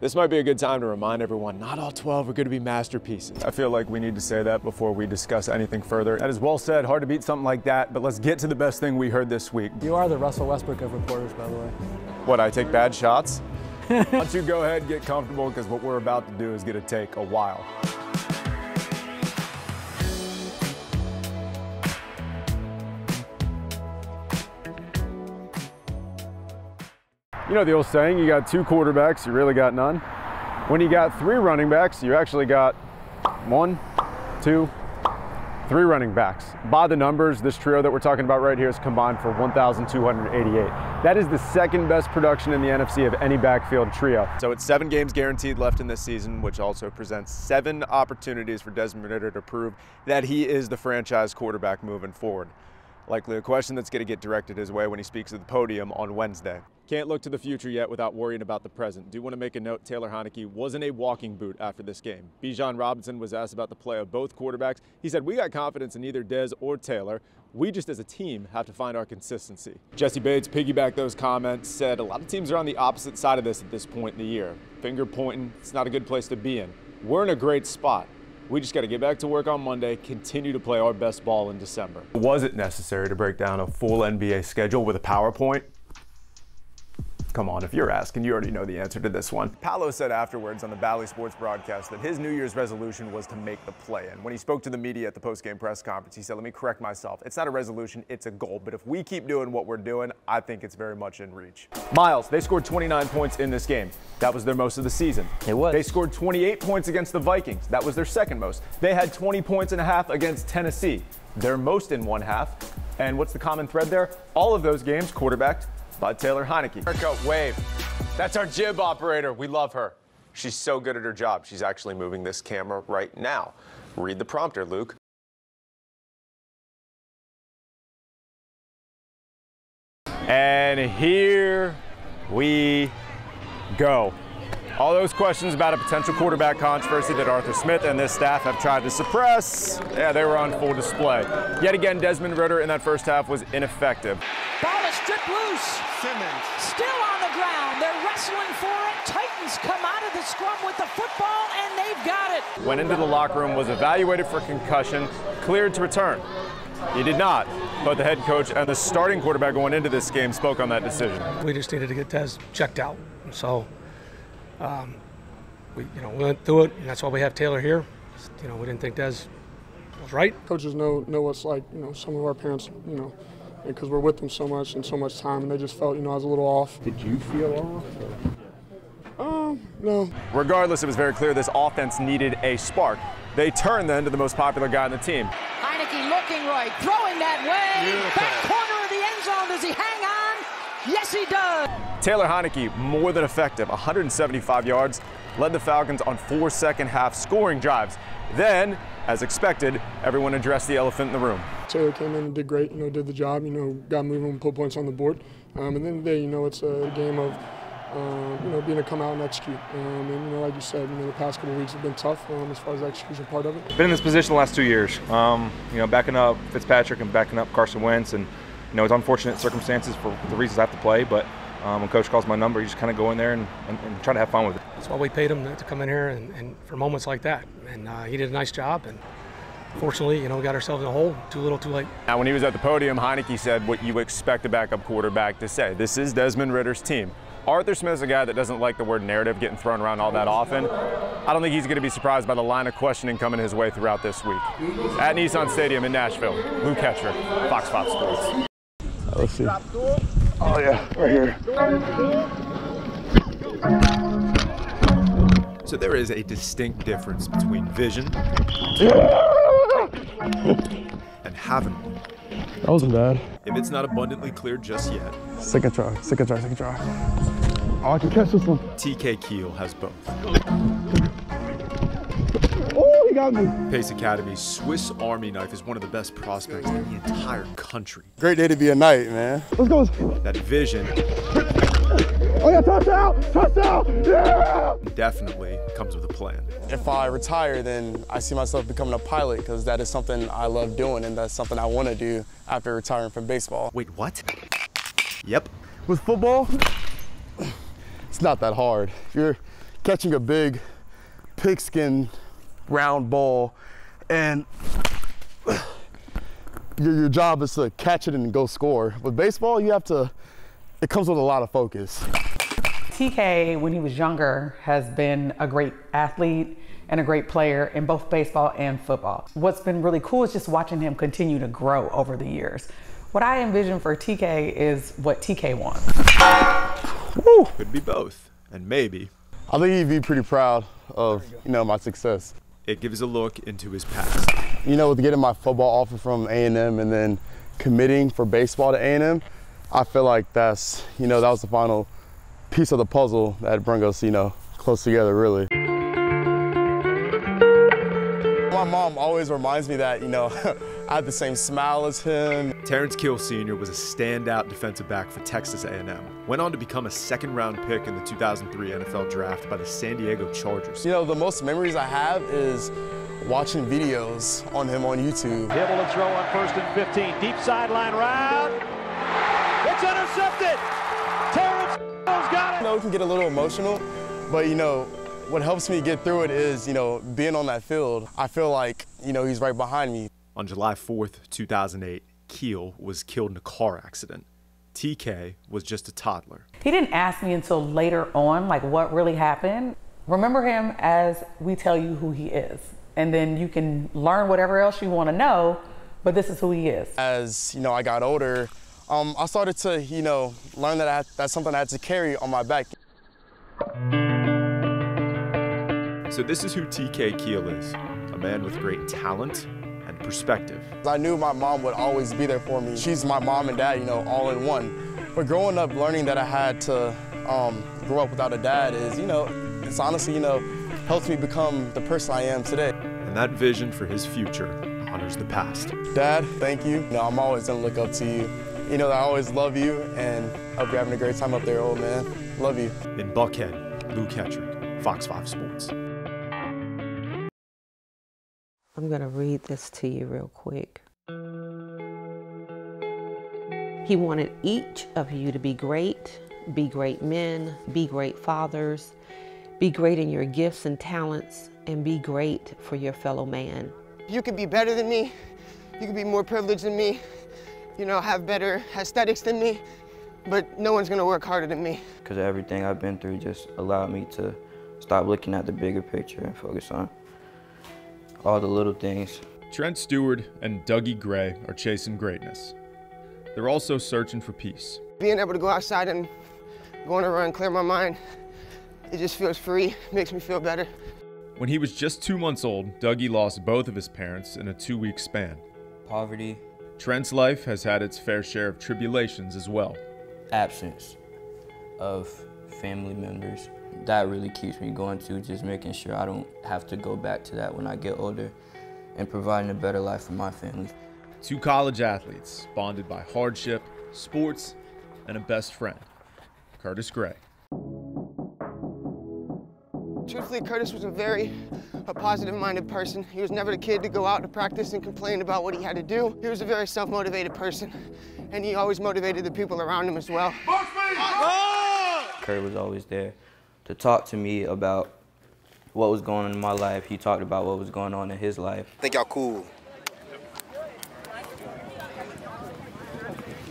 This might be a good time to remind everyone, not all 12 are going to be masterpieces. I feel like we need to say that before we discuss anything further. That is well said. Hard to beat something like that, but let's get to the best thing we heard this week. You are the Russell Westbrook of reporters, by the way. What, I take bad shots? Why don't you go ahead and get comfortable, because what we're about to do is going to take a while. You know the old saying, you got 2 quarterbacks, you really got none. When you got 3 running backs, you actually got 1, 2, 3 running backs. By the numbers, this trio that we're talking about right here is combined for 1,288. That is the second best production in the NFC of any backfield trio. So it's 7 games guaranteed left in this season, which also presents 7 opportunities for Desmond Ridder to prove that he is the franchise quarterback moving forward. Likely a question that's going to get directed his way when he speaks at the podium on Wednesday. Can't look to the future yet without worrying about the present. Do want to make a note, Taylor Heinicke wasn't a walking boot after this game. Bijan Robinson was asked about the play of both quarterbacks. He said, "We got confidence in either Dez or Taylor. We just as a team have to find our consistency." Jesse Bates piggybacked those comments, said a lot of teams are on the opposite side of this at this point in the year. Finger pointing, it's not a good place to be in. We're in a great spot. We just got to get back to work on Monday, continue to play our best ball in December. Was it necessary to break down a full NBA schedule with a PowerPoint? Come on, if you're asking, you already know the answer to this one. Paolo said afterwards on the Bally Sports broadcast that his New Year's resolution was to make the play-in. When he spoke to the media at the post-game press conference, he said, "Let me correct myself. It's not a resolution, it's a goal. But if we keep doing what we're doing, I think it's very much in reach." Miles, they scored 29 points in this game. That was their most of the season. It was. They scored 28 points against the Vikings. That was their second most. They had 20 points and a half against Tennessee. Their most in one half. And what's the common thread there? All of those games quarterbacked by Taylor Heinicke. Erica, wave. That's our jib operator. We love her. She's so good at her job. She's actually moving this camera right now. Read the prompter, Luke. And here we go. All those questions about a potential quarterback controversy that Arthur Smith and this staff have tried to suppress, yeah, they were on full display. Yet again, Desmond Ridder in that first half was ineffective. Ball is stripped loose. Simmons still on the ground. They're wrestling for it. Titans come out of the scrum with the football, and they've got it. Went into the locker room, was evaluated for concussion, cleared to return. He did not. But the head coach and the starting quarterback going into this game spoke on that decision. We just needed to get Dez checked out. So we went through it, and that's why we have Taylor here. We didn't think Dez was right. Coaches know what's like, some of our parents, because we're with them so much and so much time, and they just felt, I was a little off. Did you feel off? No. Regardless, it was very clear this offense needed a spark. They turned then to the most popular guy on the team. Heinicke looking right, throwing that way. Beautiful. Back corner of the end zone. Does he hang on? Yes, he does. Taylor Heinicke, more than effective, 175 yards, led the Falcons on 4 second-half scoring drives. Then, as expected, everyone addressed the elephant in the room. Taylor came in and did great, did the job, got moving, put points on the board. And then the day, it's a game of, being to come out and execute. And, like you said, the past couple of weeks have been tough as far as the execution part of it. Been in this position the last 2 years, backing up Fitzpatrick and backing up Carson Wentz, and it's unfortunate circumstances for the reasons I have to play, but when coach calls my number, you just kind of go in there and try to have fun with it. That's why we paid him to come in here and for moments like that. And he did a nice job. And fortunately, we got ourselves in a hole too little, too late. Now, when he was at the podium, Heinicke said what you expect a backup quarterback to say. This is Desmond Ridder's team. Arthur Smith's a guy that doesn't like the word narrative getting thrown around all that often. I don't think he's going to be surprised by the line of questioning coming his way throughout this week. At Nissan Stadium in Nashville, Luke Hetrick, Fox 5 Sports. Let's see. Oh yeah, right here. So there is a distinct difference between vision and having one. That wasn't bad. If it's not abundantly clear just yet, Second try. Oh, I can catch this one. TK Keel has both. Oh, he got me. Pace Academy's Swiss Army knife is one of the best prospects in the entire country. Great day to be a knight, man. Let's go. That vision Oh, yeah, touchdown! Yeah! definitely comes with a plan. If I retire, then I see myself becoming a pilot because that is something I love doing and that's something I want to do after retiring from baseball. Wait, what? Yep. With football, it's not that hard. If you're catching a big pigskin round ball, and your job is to catch it and go score. With baseball, it comes with a lot of focus. TK, when he was younger, has been a great athlete and a great player in both baseball and football. What's been really cool is just watching him continue to grow over the years. What I envision for TK is what TK wants. Woo. Could be both, and maybe. I think he'd be pretty proud of, my success. It gives a look into his past. With getting my football offer from A&M and then committing for baseball to A&M, I feel like that was the final piece of the puzzle that brought us, close together, really. My mom always reminds me that, I had the same smile as him. Terrence Kill Sr. was a standout defensive back for Texas A&M. Went on to become a second-round pick in the 2003 NFL Draft by the San Diego Chargers. The most memories I have is watching videos on him on YouTube. Able to throw on 1st and 15. Deep sideline route. It's intercepted. Terrence got it. We can get a little emotional, but what helps me get through it is, being on that field. I feel like, he's right behind me. On July 4th, 2008, Keel was killed in a car accident. TK was just a toddler. He didn't ask me until later on, what really happened. Remember him as we tell you who he is. And then you can learn whatever else you want to know, but this is who he is. As, I got older, I started to, learn that that's something I had to carry on my back. So this is who TK Keel is, a man with great talent and perspective. I knew my mom would always be there for me. She's my mom and dad, all in one. But growing up, learning that I had to grow up without a dad is, it's honestly, helps me become the person I am today. And that vision for his future honors the past. Dad, thank you. I'm always gonna look up to you. I always love you, and hope you're having a great time up there, old man. Love you. In Buckhead, Luke Hetrick, Fox 5 Sports. I'm going to read this to you real quick. He wanted each of you to be great men, be great fathers, be great in your gifts and talents, and be great for your fellow man. You could be better than me. You could be more privileged than me. Have better aesthetics than me, but no one's going to work harder than me. Because everything I've been through just allowed me to stop looking at the bigger picture and focus on all the little things. Trent Stewart and Dougie Gray are chasing greatness. They're also searching for peace. Being able to go outside and go on a run, clear my mind, it just feels free, makes me feel better. When he was just 2 months old, Dougie lost both of his parents in a 2-week span. Poverty. Trent's life has had its fair share of tribulations as well. Absence of family members. That really keeps me going too, just making sure I don't have to go back to that when I get older and providing a better life for my family. 2 college athletes bonded by hardship, sports, and a best friend, Curtis Gray. Truthfully, Curtis was a positive-minded person. He was never the kid to go out to practice and complain about what he had to do. He was a very self-motivated person, and he always motivated the people around him as well. Kurt was always there to talk to me about what was going on in my life. He talked about what was going on in his life. I think y'all cool.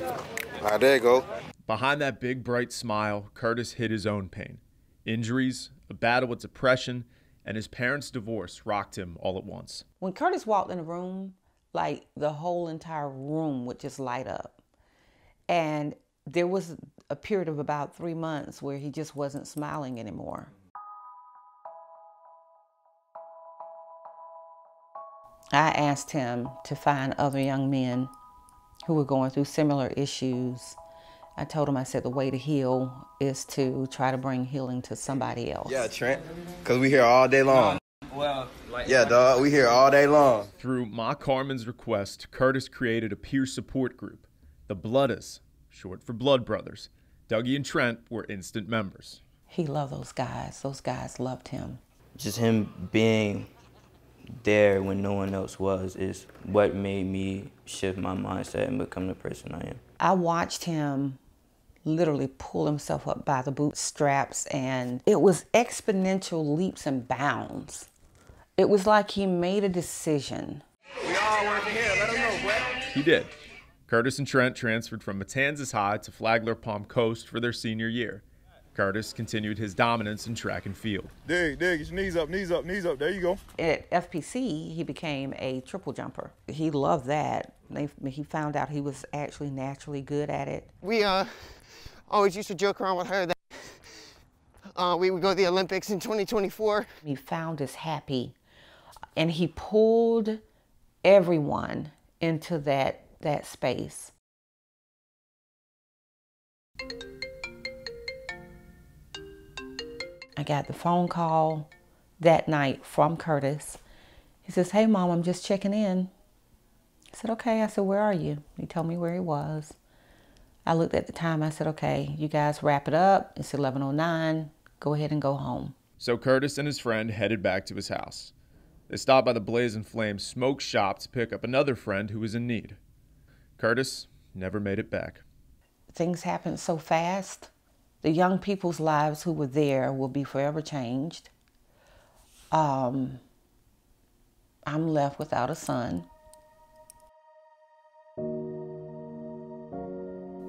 All right, there you go. Behind that big, bright smile, Curtis hid his own pain. Injuries, a battle with depression, and his parents' divorce rocked him all at once. When Curtis walked in the room, the whole entire room would just light up. And there was a period of about 3 months where he just wasn't smiling anymore. I asked him to find other young men who were going through similar issues. I told him, I said, the way to heal is to try to bring healing to somebody else. Yeah, Trent, because we here all day long. Yeah, dog, we here all day long. Through Ma Carmen's request, Curtis created a peer support group, the Blooders, short for Blood Brothers. Dougie and Trent were instant members. He loved those guys. Those guys loved him. Just him being there when no one else was is what made me shift my mindset and become the person I am. I watched him literally pull himself up by the bootstraps, and it was exponential leaps and bounds. It was like he made a decision. We all working here. Let them know, Brett. He did. Curtis and Trent transferred from Matanzas High to Flagler Palm Coast for their senior year. Curtis continued his dominance in track and field. Dig, get your knees up, knees up, knees up. There you go. At FPC, he became a triple jumper. He loved that. He found out he was actually naturally good at it. We always used to joke around with her that we would go to the Olympics in 2024. He found us happy, and he pulled everyone into that space. I got the phone call that night from Curtis. He says, "Hey, Mom, I'm just checking in." I said, "Okay." I said, "Where are you?" He told me where he was. I looked at the time. I said, "Okay, you guys wrap it up. It's 11:09. Go ahead and go home." So Curtis and his friend headed back to his house. They stopped by the Blaze and Flame smoke shop to pick up another friend who was in need. Curtis never made it back. Things happened so fast. The young people's lives who were there will be forever changed. I'm left without a son.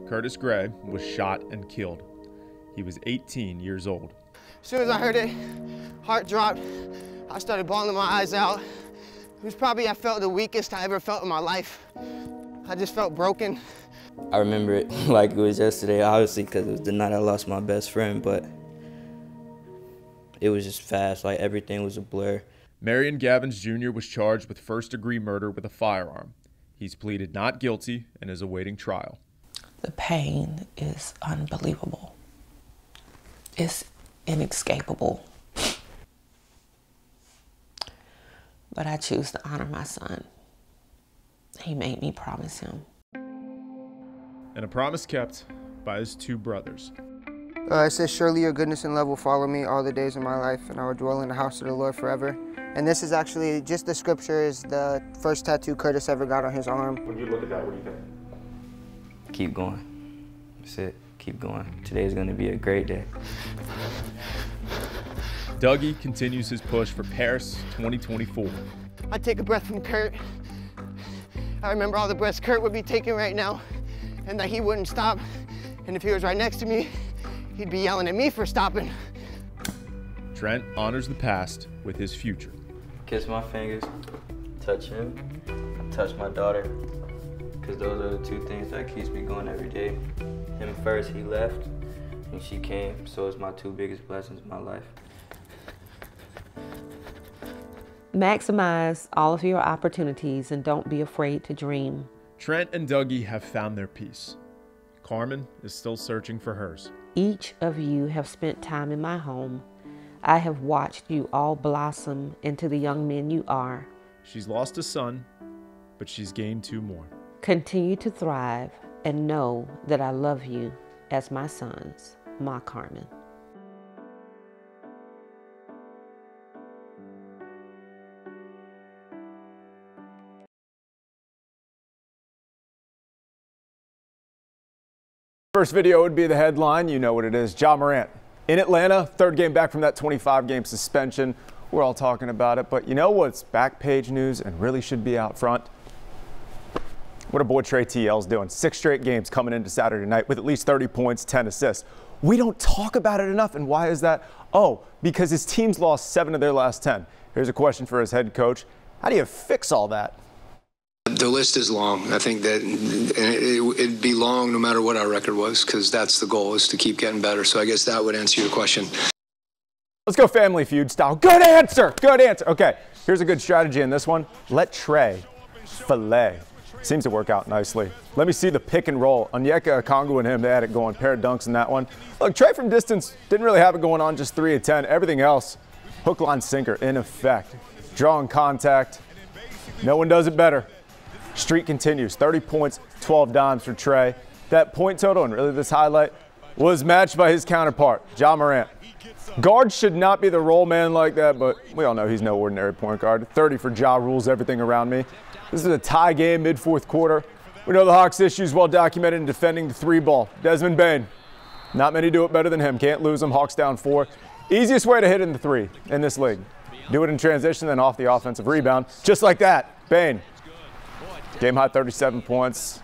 Curtis Gray was shot and killed. He was 18 years old. As soon as I heard it, heart dropped. I started bawling my eyes out. It was probably, I felt the weakest I ever felt in my life. I just felt broken. I remember it like it was yesterday, obviously, because it was the night I lost my best friend, but it was just fast, like everything was a blur. Marion Gavins Jr. was charged with first-degree murder with a firearm. He's pleaded not guilty and is awaiting trial. The pain is unbelievable. It's inescapable. But I choose to honor my son. He made me promise him. And a promise kept by his two brothers. It says, "Surely your goodness and love will follow me all the days of my life, and I will dwell in the house of the Lord forever." And this is actually, just the scripture is the first tattoo Curtis ever got on his arm. When you look at that, what do you think? Keep going. That's it. Keep going. Today's going to be a great day. Dougie continues his push for Paris 2024. I take a breath from Kurt. I remember all the breaths Kurt would be taking right now, and that he wouldn't stop. And if he was right next to me, he'd be yelling at me for stopping. Trent honors the past with his future. Kiss my fingers, touch him, touch my daughter, because those are the two things that keeps me going every day. Him first, he left, and she came, so it's my two biggest blessings in my life. Maximize all of your opportunities and don't be afraid to dream. Trent and Dougie have found their peace. Carmen is still searching for hers. Each of you have spent time in my home. I have watched you all blossom into the young men you are. She's lost a son, but she's gained two more. Continue to thrive and know that I love you as my sons, my Carmen. First video would be the headline. You know what it is. Ja Morant in Atlanta, third game back from that 25-game suspension. We're all talking about it, but you know what's back page news and really should be out front? What our boy Trey TL's doing. 6 straight games coming into Saturday night with at least 30 points, 10 assists. We don't talk about it enough, and why is that? Oh, because his team's lost 7 of their last 10. Here's a question for his head coach. How do you fix all that? The list is long. I think that it'd be long no matter what our record was, because that's the goal, is to keep getting better. So I guess that would answer your question. Let's go Family Feud style. Good answer. Good answer. Okay, here's a good strategy in this one. Let Trey fillet. Seems to work out nicely. Let me see the pick and roll. Onyeka Okongwu and him, they had it going. Pair of dunks in that one. Look, Trey from distance didn't really have it going on, just 3 of 10. Everything else, hook, line, sinker in effect. Drawing contact. No one does it better. Streak continues. 30 points, 12 dimes for Trey. That point total, and really this highlight, was matched by his counterpart, Ja Morant. Guards should not be the roll man like that, but we all know he's no ordinary point guard. 30 for Ja rules everything around me. This is a tie game mid-4th quarter. We know the Hawks' issues well documented in defending the 3 ball. Desmond Bane, Not many do it better than him. Can't lose him. Hawks down 4. Easiest way to hit in the 3 in this league. Do it in transition, then off the offensive rebound. Just like that. Bane. Game high 37 points.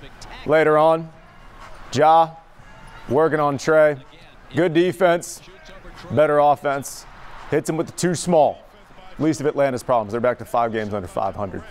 Later on, Ja working on Trey. Good defense. Better offense. Hits him with the 2 small. Least of Atlanta's problems. They're back to 5 games under 500.